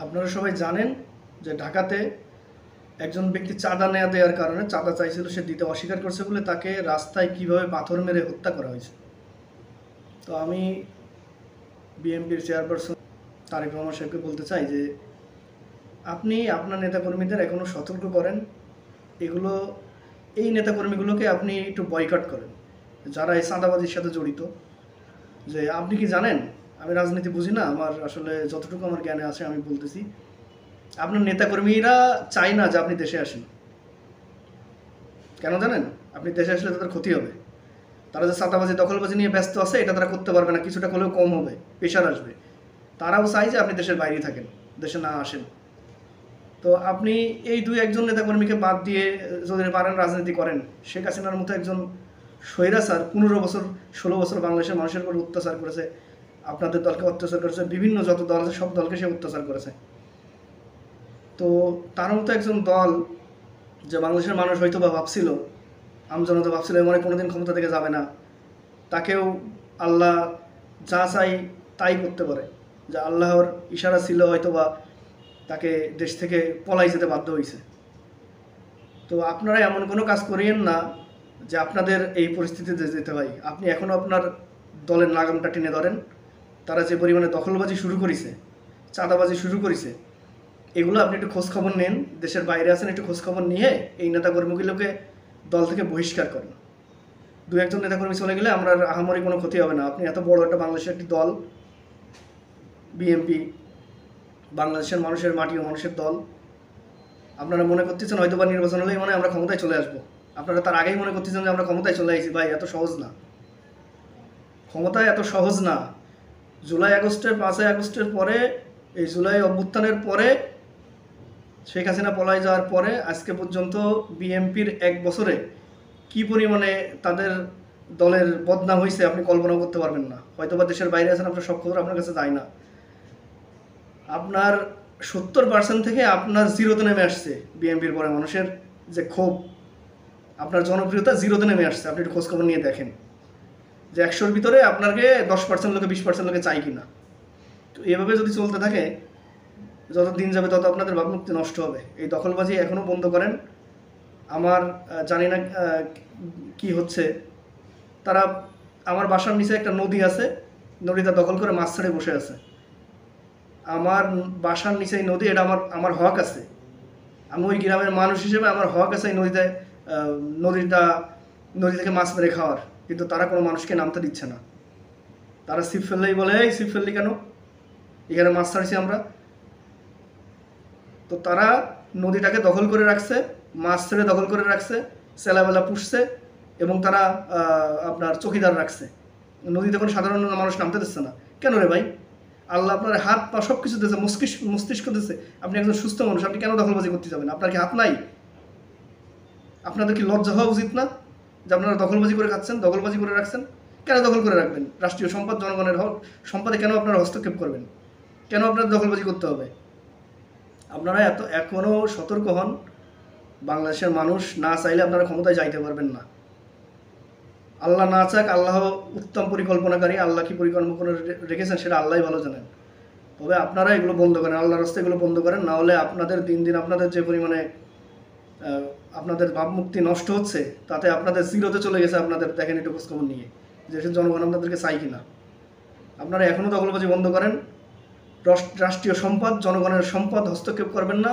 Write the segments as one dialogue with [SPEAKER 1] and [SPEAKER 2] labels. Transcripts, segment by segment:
[SPEAKER 1] আপনারা সবাই জানেন যে ঢাকাতে একজন ব্যক্তি চাঁদা নেয়া দেওয়ার কারণে চাঁদা চাইছিল, সে দিতে অস্বীকার করছে বলে তাকে রাস্তায় কিভাবে পাথর মেরে হত্যা করা হয়েছে। তো আমি বিএনপির চেয়ারপারসন তারেক রহমান সাহেবকে বলতে চাই যে আপনি আপনার নেতাকর্মীদের এখনও সতর্ক করেন, এই নেতাকর্মীগুলোকে আপনি একটু বয়কট করেন যারা এই চাঁদাবাজির সাথে জড়িত। যে আপনি কি জানেন, আমি রাজনীতি বুঝি না, আমার আসলে যতটুকু আমার জ্ঞানে আছে আমি বলতেছি, আপনার নেতাকর্মীরা চায় না যে আপনি দেশে আসেন। কেন জানেন? আপনি দেশে আসলে তাদের ক্ষতি হবে। তারা যে চাঁদাবাজি দখলবাজি নিয়ে ব্যস্ত আছে, এটা তারা করতে পারবে না, কিছুটা হলেও কম হবে, প্রেশার আসবে। তারাও চায় যে আপনি দেশের বাইরে থাকেন, দেশে না আসেন। তো আপনি এই দুই একজন নেতাকর্মীকে বাদ দিয়ে যদি পারেন রাজনীতি করেন। শেখ হাসিনার মতো একজন স্বৈরাচার 15 বছর 16 বছর বাংলাদেশের মানুষের উপর অত্যাচার করেছে, আপনাদের দলকে অত্যাচার করেছে, বিভিন্ন যত দল আছে সব দলকে সে অত্যাচার করেছে। তো তার মতো একজন দল যে বাংলাদেশের মানুষ হয়তো বা ভাবছিল, আমজনতা ভাবছিল এমন কোনোদিন ক্ষমতা থেকে যাবে না, তাকেও আল্লাহ যা চাই তাই করতে পারে। যে আল্লাহর ইশারা ছিল হয়তো বা তাকে দেশ থেকে পলাই যেতে বাধ্য হয়েছে। তো আপনারা এমন কোনো কাজ করিয়েন না যে আপনাদের এই পরিস্থিতিতে যেতে হয়। আপনি এখনও আপনার দলের লাগামটা টেনে ধরেন। তারা যে পরিমাণে দখলবাজি শুরু করেছে, চাঁদাবাজি শুরু করেছে, এগুলো আপনি একটু খোঁজখবর নেন। দেশের বাইরে আছেন, একটু খোঁজখবর নিয়ে এই নেতাকর্মীগুলোকে দল থেকে বহিষ্কার করেন। দু একজন নেতাকর্মী চলে গেলে আমরা আহামরি কোনো ক্ষতি হবে না। আপনি এত বড় একটা বাংলাদেশের একটি দল, বিএনপি, বাংলাদেশের মানুষের মাটি ও মানুষের দল, আপনারা মনে করতেছেন হয়তো বা নির্বাচন হলেই মানে আমরা ক্ষমতায় চলে আসবো। আপনারা তার আগেই মনে করতেছেন যে আমরা ক্ষমতায় চলে আসছি। ভাই, এত সহজ না, ক্ষমতায় এত সহজ না। 5ই আগস্টের পরে, এই জুলাই অভ্যুত্থানের পরে, শেখ হাসিনা পলায় যাওয়ার পরে আজকে পর্যন্ত বিএনপির 1 বছরে কি পরিমাণে তাদের দলের বদনাম হয়েছে আপনি কল্পনাও করতে পারবেন না। হয়তো বা দেশের বাইরে আছেন, আপনার সব খবর আপনার কাছে যায় না। আপনার 70% থেকে আপনার জিরোতে নেমে আসছে। বিএনপির পরে মানুষের যে ক্ষোভ, আপনার জনপ্রিয়তা জিরোতে নেমে আসছে। আপনি একটু খোঁজখবর নিয়ে দেখেন যে 100-র ভিতরে আপনাকে 10% লোকে 20% লোকে চাই কিনা। তো এভাবে যদি চলতে থাকে, যত দিন যাবে তত আপনাদের ভাবমূর্তি নষ্ট হবে। এই দখলবাজি এখনও বন্ধ করেন। আমার জানি না কি হচ্ছে, তারা আমার বাসার নিচে একটা নদী আছে, নদীটা দখল করে মাছ ছেড়ে বসে আছে। আমার বাসার নিচে এই নদী, এটা আমার হক আছে। আমি ওই গ্রামের মানুষ হিসেবে আমার হক আছে এই নদী থেকে মাছ মেরে খাওয়ার। কিন্তু তারা কোনো মানুষকে নামতে দিচ্ছে না। তারা ছিপ ফেললেই বলে, এই ছিপ ফেললি কেন, এখানে মাছ ছাড়ছি আমরা। তো তারা নদীটাকে দখল করে রাখছে, মাছ ছেড়ে দখল করে রাখছে, ছেলেবেলা পুষছে, এবং তারা আপনার চৌকিদার রাখছে। নদীতে কোনো সাধারণ মানুষ নামতে দিচ্ছে না। কেন রে ভাই? আল্লাহ আপনার হাত পা সব কিছু দিয়েছে, মস্তিষ্ক দিয়েছে, আপনি একজন সুস্থ মানুষ, আপনি কেন দখলবাজি করতে যাবেন? আপনার কি হাত নাই? আপনাদের কি লজ্জা হওয়া উচিত না যে আপনারা দখলবাজি করে খাচ্ছেন, দখলবাজি করে রাখছেন? কেন দখল করে রাখবেন? রাষ্ট্রীয় সম্পদ, জনগণের সম্পদে কেন আপনারা হস্তক্ষেপ করবেন? কেন আপনারা দখলবাজি করতে হবে? আপনারা এখনও সতর্ক হন। বাংলাদেশের মানুষ না চাইলে আপনারা ক্ষমতায় যাইতে পারবেন না। আল্লাহ না চাক, আল্লাহ উত্তম পরিকল্পনাকারী। আল্লাহ কি পরিকল্পনা রেখেছেন সেটা আল্লাহই ভালো জানেন। তবে আপনারা এগুলো বন্ধ করেন, আল্লাহর রাস্তায় এগুলো বন্ধ করেন, না হলে আপনাদের দিন দিন আপনাদের যে পরিমাণে আপনাদের ভাবমূর্তি নষ্ট হচ্ছে, তাতে আপনাদের জিরোতে চলে গেছে। আপনাদের দেখেন একটু খোঁজখবর নিয়ে দেশের জনগণ আপনাদেরকে চাই কিনা। আপনারা এখনও দখলবাজি বন্ধ করেন। রাষ্ট্রীয় সম্পদ, জনগণের সম্পদ হস্তক্ষেপ করবেন না,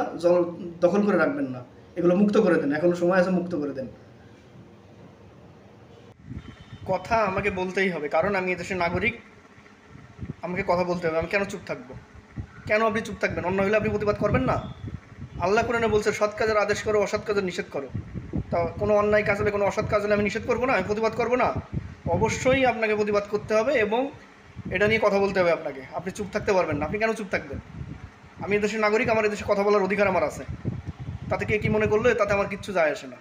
[SPEAKER 1] দখল করে রাখবেন না। এগুলো মুক্ত করে দেন, এখনো সময় আছে, মুক্ত করে দেন। কথা আমাকে বলতেই হবে, কারণ আমি এদেশের নাগরিক, আমাকে কথা বলতে হবে। আমি কেন চুপ থাকবো? কেন আপনি চুপ থাকবেন? অন্য হলে আপনি প্রতিবাদ করবেন না? আল্লাহ কোরআনে বলছে, সৎ কাজের আদেশ করো, অসৎ কাজের নিষেধ করো। তা কোনো অন্যায় কাজ হলে, কোনো অসৎ কাজ হলে আমি নিষেধ করবো না, আমি প্রতিবাদ করবো না? অবশ্যই আপনাকে প্রতিবাদ করতে হবে এবং এটা নিয়ে কথা বলতে হবে আপনাকে। আপনি চুপ থাকতে পারবেন না। আপনি কেন চুপ থাকবেন? আমি এদেশের নাগরিক, আমার এদেশে কথা বলার অধিকার আমার আছে। তাতে কে কী মনে করলে তাতে আমার কিচ্ছু যায় আসে না।